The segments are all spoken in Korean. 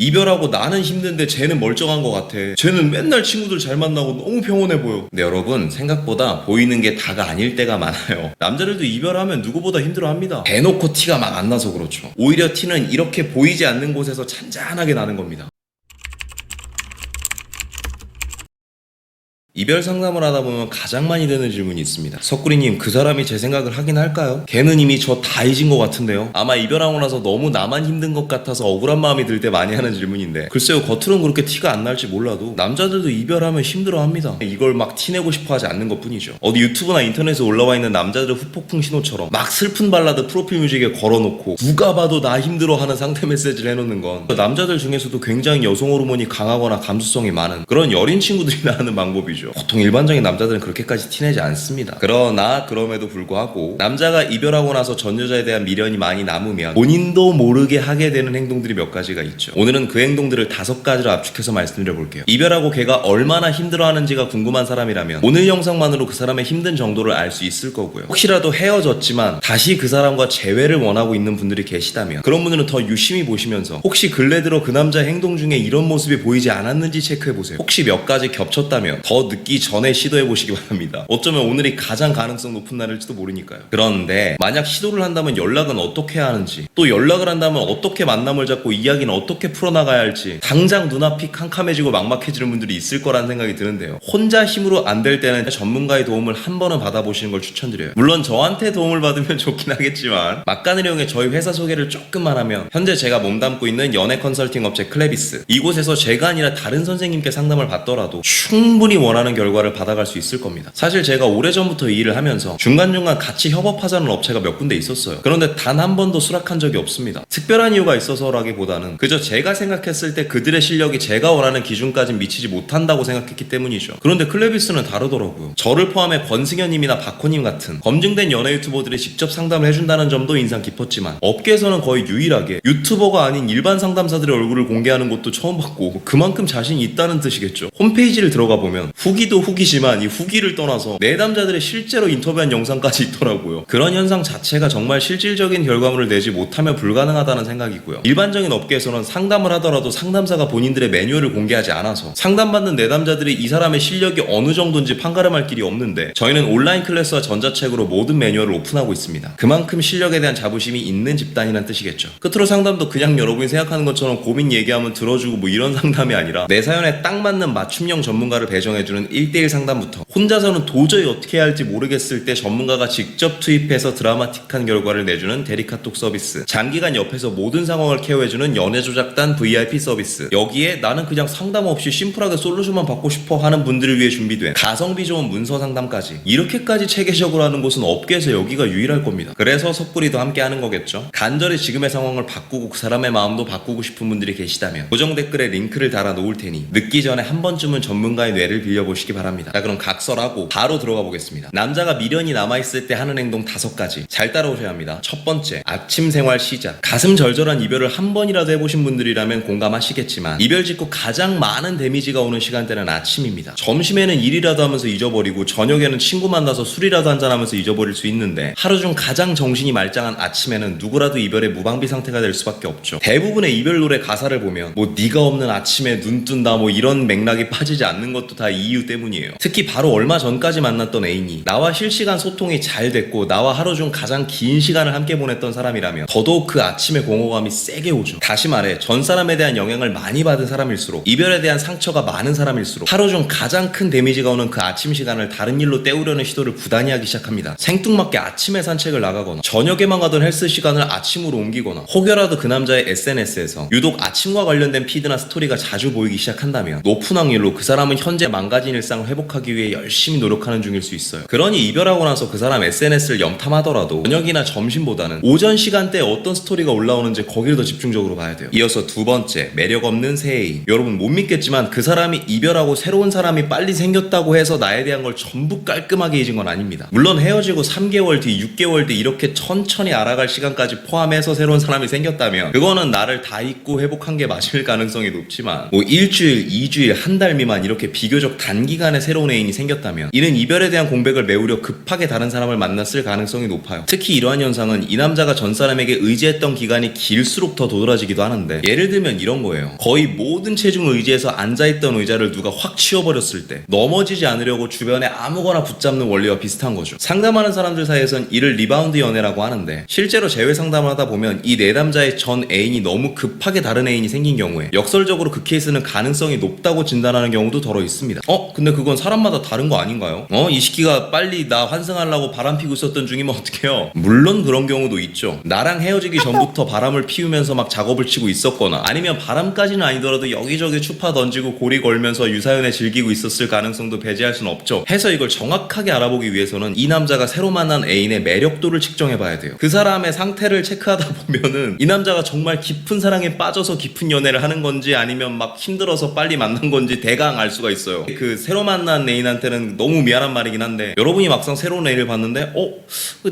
이별하고 나는 힘든데 쟤는 멀쩡한 것 같아. 쟤는 맨날 친구들 잘 만나고 너무 평온해 보여. 근데 여러분, 생각보다 보이는 게 다가 아닐 때가 많아요. 남자들도 이별하면 누구보다 힘들어합니다. 대놓고 티가 막 안 나서 그렇죠. 오히려 티는 이렇게 보이지 않는 곳에서 잔잔하게 나는 겁니다. 이별 상담을 하다 보면 가장 많이 드는 질문이 있습니다. 석구리님, 그 사람이 제 생각을 하긴 할까요? 걔는 이미 저 다 잊은 것 같은데요. 아마 이별하고 나서 너무 나만 힘든 것 같아서 억울한 마음이 들 때 많이 하는 질문인데, 글쎄요, 겉으로는 그렇게 티가 안 날지 몰라도 남자들도 이별하면 힘들어합니다. 이걸 막 티내고 싶어 하지 않는 것뿐이죠. 어디 유튜브나 인터넷에 올라와 있는 남자들의 후폭풍 신호처럼 막 슬픈 발라드 프로필 뮤직에 걸어놓고 누가 봐도 나 힘들어하는 상태 메시지를 해놓는 건 남자들 중에서도 굉장히 여성 호르몬이 강하거나 감수성이 많은 그런 여린 친구들이 하는 방법이죠. 보통 일반적인 남자들은 그렇게까지 티내지 않습니다. 그러나 그럼에도 불구하고 남자가 이별하고 나서 전 여자에 대한 미련이 많이 남으면 본인도 모르게 하게 되는 행동들이 몇 가지가 있죠. 오늘은 그 행동들을 5가지로 압축해서 말씀드려 볼게요. 이별하고 걔가 얼마나 힘들어하는지가 궁금한 사람이라면 오늘 영상만으로 그 사람의 힘든 정도를 알 수 있을 거고요. 혹시라도 헤어졌지만 다시 그 사람과 재회를 원하고 있는 분들이 계시다면 그런 분들은 더 유심히 보시면서 혹시 근래 들어 그 남자의 행동 중에 이런 모습이 보이지 않았는지 체크해보세요. 혹시 몇 가지 겹쳤다면 더 늦기 전에 시도해보시기 바랍니다. 어쩌면 오늘이 가장 가능성 높은 날일지도 모르니까요. 그런데 만약 시도를 한다면 연락은 어떻게 해야 하는지, 또 연락을 한다면 어떻게 만남을 잡고 이야기는 어떻게 풀어나가야 할지 당장 눈앞이 캄캄해지고 막막해지는 분들이 있을 거라는 생각이 드는데요. 혼자 힘으로 안 될 때는 전문가의 도움을 한 번은 받아보시는 걸 추천드려요. 물론 저한테 도움을 받으면 좋긴 하겠지만 막간을 이용해 저희 회사 소개를 조금만 하면 현재 제가 몸담고 있는 연애 컨설팅 업체 클레비스, 이곳에서 제가 아니라 다른 선생님께 상담을 받더라도 충분히 원하는 결과를 받아갈 수 있을 겁니다. 사실 제가 오래전부터 이 일을 하면서 중간중간 같이 협업하자는 업체가 몇 군데 있었어요. 그런데 단 한 번도 수락한 적이 없습니다. 특별한 이유가 있어서라기보다는 그저 제가 생각했을 때 그들의 실력이 제가 원하는 기준까진 미치지 못한다고 생각했기 때문이죠. 그런데 클레비스는 다르더라고요. 저를 포함해 권승현님이나 박호님 같은 검증된 연애 유튜버들이 직접 상담을 해준다는 점도 인상 깊었지만 업계에서는 거의 유일하게 유튜버가 아닌 일반 상담사들의 얼굴을 공개하는 것도 처음 봤고 그만큼 자신이 있다는 뜻이겠죠. 홈페이지를 들어가 보면 후기도 후기지만 이 후기를 떠나서 내담자들의 실제로 인터뷰한 영상까지 있더라고요. 그런 현상 자체가 정말 실질적인 결과물을 내지 못하면 불가능하다는 생각이고요. 일반적인 업계에서는 상담을 하더라도 상담사가 본인들의 매뉴얼을 공개하지 않아서 상담받는 내담자들이 이 사람의 실력이 어느 정도인지 판가름할 길이 없는데 저희는 온라인 클래스와 전자책으로 모든 매뉴얼을 오픈하고 있습니다. 그만큼 실력에 대한 자부심이 있는 집단이란 뜻이겠죠. 끝으로 상담도 그냥 여러분이 생각하는 것처럼 고민 얘기하면 들어주고 뭐 이런 상담이 아니라 내 사연에 딱 맞는 맞춤형 전문가를 배정해주는 1대1 상담부터 혼자서는 도저히 어떻게 해야 할지 모르겠을 때 전문가가 직접 투입해서 드라마틱한 결과를 내주는 대리카톡 서비스, 장기간 옆에서 모든 상황을 케어해주는 연애조작단 VIP 서비스, 여기에 나는 그냥 상담 없이 심플하게 솔루션만 받고 싶어 하는 분들을 위해 준비된 가성비 좋은 문서 상담까지, 이렇게까지 체계적으로 하는 곳은 업계에서 여기가 유일할 겁니다. 그래서 석구리도 함께 하는 거겠죠. 간절히 지금의 상황을 바꾸고 그 사람의 마음도 바꾸고 싶은 분들이 계시다면 고정 댓글에 링크를 달아 놓을 테니 늦기 전에 한 번쯤은 전문가의 뇌를 빌려보시기 바랍니다. 자, 그럼 각설하고 바로 들어가 보겠습니다. 남자가 미련이 남아있을 때 하는 행동 5가지 잘 따라오셔야 합니다. 첫 번째, 아침 생활 시작. 가슴 절절한 이별을 한 번이라도 해보신 분들이라면 공감하시겠지만 이별 직후 가장 많은 데미지가 오는 시간대는 아침입니다. 점심에는 일이라도 하면서 잊어버리고 저녁에는 친구 만나서 술이라도 한잔하면서 잊어버릴 수 있는데 하루 중 가장 정신이 말짱한 아침에는 누구라도 이별의 무방비 상태가 될 수밖에 없죠. 대부분의 이별 노래 가사를 보면 뭐 네가 없는 아침에 눈 뜬다 뭐 이런 맥락이 빠지지 않는 것도 다 이 이유 때문이에요. 특히 바로 얼마 전까지 만났던 애인이 나와 실시간 소통이 잘 됐고 나와 하루 중 가장 긴 시간을 함께 보냈던 사람이라면 더더욱 그 아침의 공허감이 세게 오죠. 다시 말해 전 사람에 대한 영향을 많이 받은 사람일수록, 이별에 대한 상처가 많은 사람일수록 하루 중 가장 큰 데미지가 오는 그 아침 시간을 다른 일로 때우려는 시도를 부단히 하기 시작합니다. 생뚱맞게 아침에 산책을 나가거나 저녁에만 가던 헬스 시간을 아침으로 옮기거나 혹여라도 그 남자의 SNS에서 유독 아침과 관련된 피드나 스토리가 자주 보이기 시작한다면 높은 확률로 그 사람은 현재 망가진 일상을 회복하기 위해 열심히 노력하는 중일 수 있어요. 그러니 이별하고 나서 그 사람 SNS를 염탐하더라도 저녁이나 점심보다는 오전 시간대에 어떤 스토리가 올라오는지 거기를 더 집중적으로 봐야 돼요. 이어서 2번째, 매력 없는 새해인. 여러분 못 믿겠지만 그 사람이 이별하고 새로운 사람이 빨리 생겼다고 해서 나에 대한 걸 전부 깔끔하게 잊은 건 아닙니다. 물론 헤어지고 3개월 뒤, 6개월 뒤 이렇게 천천히 알아갈 시간까지 포함해서 새로운 사람이 생겼다면 그거는 나를 다 잊고 회복한 게 맞을 가능성이 높지만 뭐 일주일, 2주일, 한 달 미만 이렇게 비교적 단기 단기간에 새로운 애인이 생겼다면 이는 이별에 대한 공백을 메우려 급하게 다른 사람을 만났을 가능성이 높아요. 특히 이러한 현상은 이 남자가 전 사람에게 의지했던 기간이 길수록 더 도드라지기도 하는데, 예를 들면 이런 거예요. 거의 모든 체중을 의지해서 앉아있던 의자를 누가 확 치워버렸을 때 넘어지지 않으려고 주변에 아무거나 붙잡는 원리와 비슷한 거죠. 상담하는 사람들 사이에선 이를 리바운드 연애라고 하는데, 실제로 재회 상담을 하다 보면 이 내담자의 전 애인이 너무 급하게 다른 애인이 생긴 경우에 역설적으로 그 케이스는 가능성이 높다고 진단하는 경우도 더러 있습니다. 근데 그건 사람마다 다른 거 아닌가요? 이 시끼가 빨리 나 환승하려고 바람 피고 있었던 중이면 어떡해요? 물론 그런 경우도 있죠. 나랑 헤어지기 전부터 바람을 피우면서 막 작업을 치고 있었거나, 아니면 바람까지는 아니더라도 여기저기 추파 던지고 고리 걸면서 유사연애 즐기고 있었을 가능성도 배제할 순 없죠. 해서 이걸 정확하게 알아보기 위해서는 이 남자가 새로 만난 애인의 매력도를 측정해봐야 돼요. 그 사람의 상태를 체크하다 보면은 이 남자가 정말 깊은 사랑에 빠져서 깊은 연애를 하는 건지, 아니면 막 힘들어서 빨리 만난 건지 대강 알 수가 있어요. 그 새로 만난 애인한테는 너무 미안한 말이긴 한데, 여러분이 막상 새로운 애인을 봤는데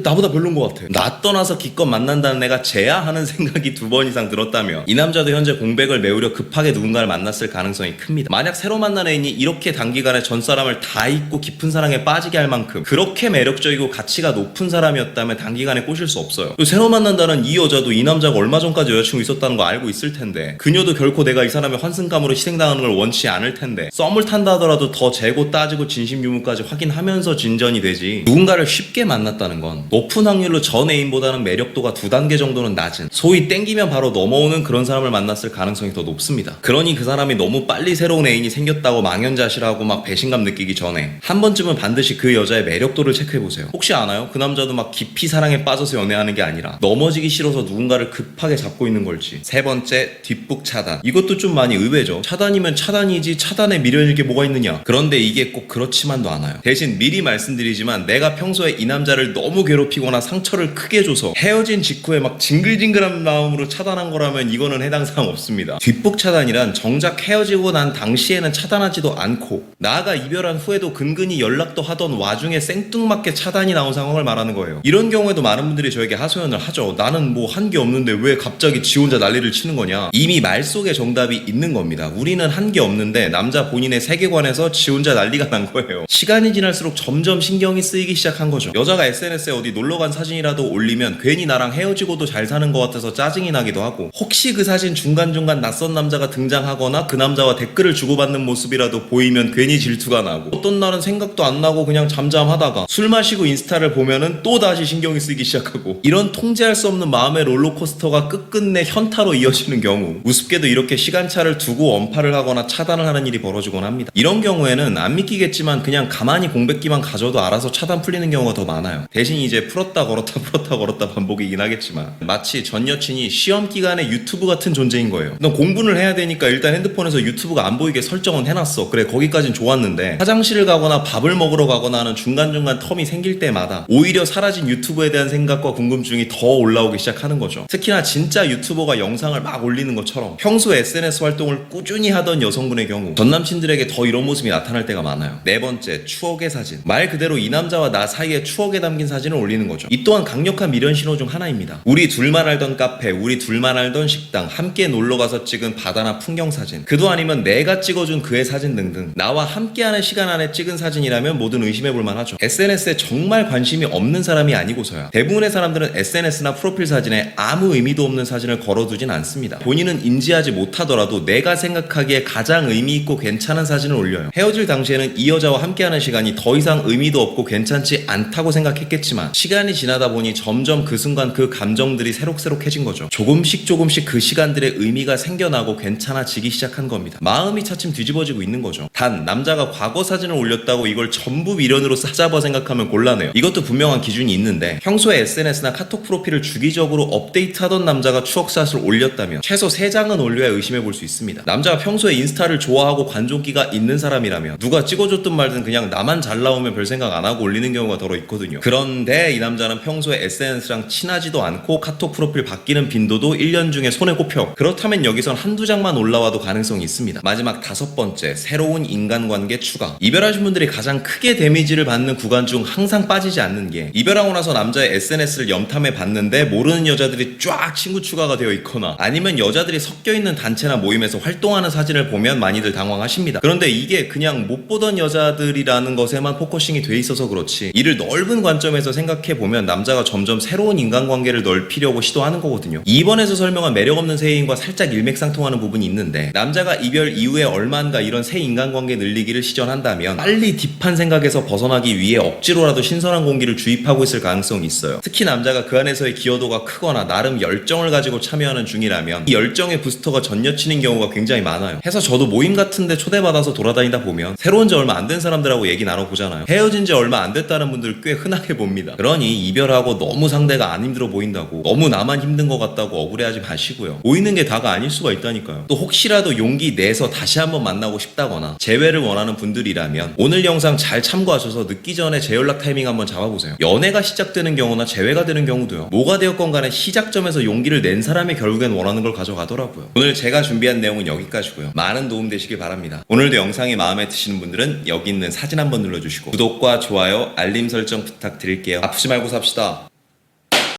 나보다 별론 것 같아, 나 떠나서 기껏 만난다는 애가 쟤야 하는 생각이 2번 이상 들었다면 이 남자도 현재 공백을 메우려 급하게 누군가를 만났을 가능성이 큽니다. 만약 새로 만난 애인이 이렇게 단기간에 전 사람을 다 잊고 깊은 사랑에 빠지게 할 만큼 그렇게 매력적이고 가치가 높은 사람이었다면 단기간에 꼬실 수 없어요. 새로 만난다는 이 여자도 이 남자가 얼마 전까지 여자친구 있었다는 거 알고 있을 텐데, 그녀도 결코 내가 이 사람의 환승감으로 희생당하는 걸 원치 않을 텐데, 썸을 탄다 하더라도 더 재고 따지고 진심 유무까지 확인하면서 진전이 되지, 누군가를 쉽게 만났다는 건 높은 확률로 전 애인보다는 매력도가 2단계 정도는 낮은, 소위 땡기면 바로 넘어오는 그런 사람을 만났을 가능성이 더 높습니다. 그러니 그 사람이 너무 빨리 새로운 애인이 생겼다고 망연자실하고 막 배신감 느끼기 전에 한 번쯤은 반드시 그 여자의 매력도를 체크해보세요. 혹시 아나요? 그 남자도 막 깊이 사랑에 빠져서 연애하는 게 아니라 넘어지기 싫어서 누군가를 급하게 잡고 있는 걸지. 3번째, 뒷북 차단. 이것도 좀 많이 의외죠. 차단이면 차단이지 차단에 미련일 게 뭐가 있느냐. 그런데 이게 꼭 그렇지만도 않아요. 대신 미리 말씀드리지만, 내가 평소에 이 남자를 너무 괴롭히거나 상처를 크게 줘서 헤어진 직후에 막 징글징글한 마음으로 차단한 거라면 이거는 해당 사항 없습니다. 뒷북 차단이란 정작 헤어지고 난 당시에는 차단하지도 않고 나아가 이별한 후에도 근근히 연락도 하던 와중에 생뚱맞게 차단이 나온 상황을 말하는 거예요. 이런 경우에도 많은 분들이 저에게 하소연을 하죠. 나는 뭐 한 게 없는데 왜 갑자기 지 혼자 난리를 치는 거냐. 이미 말 속에 정답이 있는 겁니다. 우리는 한 게 없는데 남자 본인의 세계관에서 지 혼자 난리가 난 거예요. 시간이 지날수록 점점 신경이 쓰이기 시작한 거죠. 여자가 SNS에 어디 놀러간 사진이라도 올리면 괜히 나랑 헤어지고도 잘 사는 것 같아서 짜증이 나기도 하고, 혹시 그 사진 중간중간 낯선 남자가 등장하거나 그 남자와 댓글을 주고받는 모습이라도 보이면 괜히 질투가 나고, 어떤 날은 생각도 안 나고 그냥 잠잠하다가 술 마시고 인스타를 보면은 또 다시 신경이 쓰이기 시작하고, 이런 통제할 수 없는 마음의 롤러코스터가 끝끝내 현타로 이어지는 경우, 우습게도 이렇게 시간차를 두고 언팔을 하거나 차단을 하는 일이 벌어지곤 합니다. 이런 경우에는 안 믿기겠지만 그냥 가만히 공백기만 가져도 알아서 차단 풀리는 경우가 더 많아요. 대신 이제 풀었다 걸었다 풀었다 걸었다 반복이긴 하겠지만, 마치 전 여친이 시험 기간에 유튜브 같은 존재인 거예요. 넌 공부를 해야 되니까 일단 핸드폰에서 유튜브가 안 보이게 설정은 해놨어. 그래, 거기까진 좋았는데 화장실을 가거나 밥을 먹으러 가거나 하는 중간중간 텀이 생길 때마다 오히려 사라진 유튜브에 대한 생각과 궁금증이 더 올라오기 시작하는 거죠. 특히나 진짜 유튜버가 영상을 막 올리는 것처럼 평소에 SNS 활동을 꾸준히 하던 여성분의 경우 전남친들에게 더 이런 모습이 나타날 때가 많아요. 4번째, 추억의 사진. 말 그대로 이 남자와 나 사이에 추억에 담긴 사진을 올리는 거죠. 이 또한 강력한 미련 신호 중 하나입니다. 우리 둘만 알던 카페, 우리 둘만 알던 식당, 함께 놀러가서 찍은 바다나 풍경 사진, 그도 아니면 내가 찍어준 그의 사진 등등, 나와 함께하는 시간 안에 찍은 사진이라면 뭐든 의심해볼만 하죠. SNS에 정말 관심이 없는 사람이 아니고서야 대부분의 사람들은 SNS나 프로필 사진에 아무 의미도 없는 사진을 걸어두진 않습니다. 본인은 인지하지 못하더라도 내가 생각하기에 가장 의미있고 괜찮은 사진을 올려요. 헤어질 당시에는 이 여자와 함께하는 시간이 더 이상 의미도 없고 괜찮지 않다고 생각했겠지만, 시간이 지나다 보니 점점 그 순간 그 감정들이 새록새록해진 거죠. 조금씩 그 시간들의 의미가 생겨나고 괜찮아지기 시작한 겁니다. 마음이 차츰 뒤집어지고 있는 거죠. 단, 남자가 과거 사진을 올렸다고 이걸 전부 미련으로 싸잡아 생각하면 곤란해요. 이것도 분명한 기준이 있는데, 평소에 SNS나 카톡 프로필을 주기적으로 업데이트하던 남자가 추억샷을 올렸다면 최소 3장은 올려야 의심해볼 수 있습니다. 남자가 평소에 인스타를 좋아하고 관종기가 있는 사람이라면 누가 찍어줬든 말든 그냥 나만 잘 나오면 별 생각 안 하고 올리는 경우가 더러 있거든요. 그런데 이 남자는 평소에 SNS랑 친하지도 않고 카톡 프로필 바뀌는 빈도도 1년 중에 손에 꼽혀. 그렇다면 여기선 한두 장만 올라와도 가능성이 있습니다. 마지막 5번째, 새로운 인간관계 추가. 이별하신 분들이 가장 크게 데미지를 받는 구간 중 항상 빠지지 않는 게, 이별하고 나서 남자의 SNS를 염탐해 봤는데 모르는 여자들이 쫙 친구 추가가 되어 있거나, 아니면 여자들이 섞여있는 단체나 모임에서 활동하는 사진을 보면 많이들 당황하십니다. 그런데 이게 그냥 못 보던 여자들이라는 것에만 포커싱이 돼 있어서 그렇지, 이를 넓은 관점에서 생각해보면 남자가 점점 새로운 인간관계를 넓히려고 시도하는 거거든요. 2번에서 설명한 매력없는 새 애인과 살짝 일맥상통하는 부분이 있는데, 남자가 이별 이후에 얼마인가 이런 새 인간관계 늘리기를 시전한다면 빨리 딥한 생각에서 벗어나기 위해 억지로라도 신선한 공기를 주입하고 있을 가능성이 있어요. 특히 남자가 그 안에서의 기여도가 크거나 나름 열정을 가지고 참여하는 중이라면 이 열정의 부스터가 전 여친인 경우가 굉장히 많아요. 해서 저도 모임 같은데 초대받아서 돌아다니다 보면 새로운 지 얼마 안 된 사람들하고 얘기 나눠보잖아요. 헤어진 지 얼마 안 됐다는 분들 꽤 흔하게 봅니다. 그러니 이별하고 너무 상대가 안 힘들어 보인다고, 너무 나만 힘든 것 같다고 억울해하지 마시고요. 보이는 게 다가 아닐 수가 있다니까요. 또 혹시라도 용기 내서 다시 한번 만나고 싶다거나 재회를 원하는 분들이라면 오늘 영상 잘 참고하셔서 늦기 전에 재연락 타이밍 한번 잡아보세요. 연애가 시작되는 경우나 재회가 되는 경우도요, 뭐가 되었건 간에 시작점에서 용기를 낸 사람이 결국엔 원하는 걸 가져가더라고요. 오늘 제가 준비한 내용은 여기까지고요. 많은 도움 되시길 바랍니다. 오늘도 영상이 마음에 드시는 분들은 여기 있는 사진 한번 눌러주시고 구독과 좋아요, 알림 설정 부탁드릴게요. 아프지 말고 삽시다.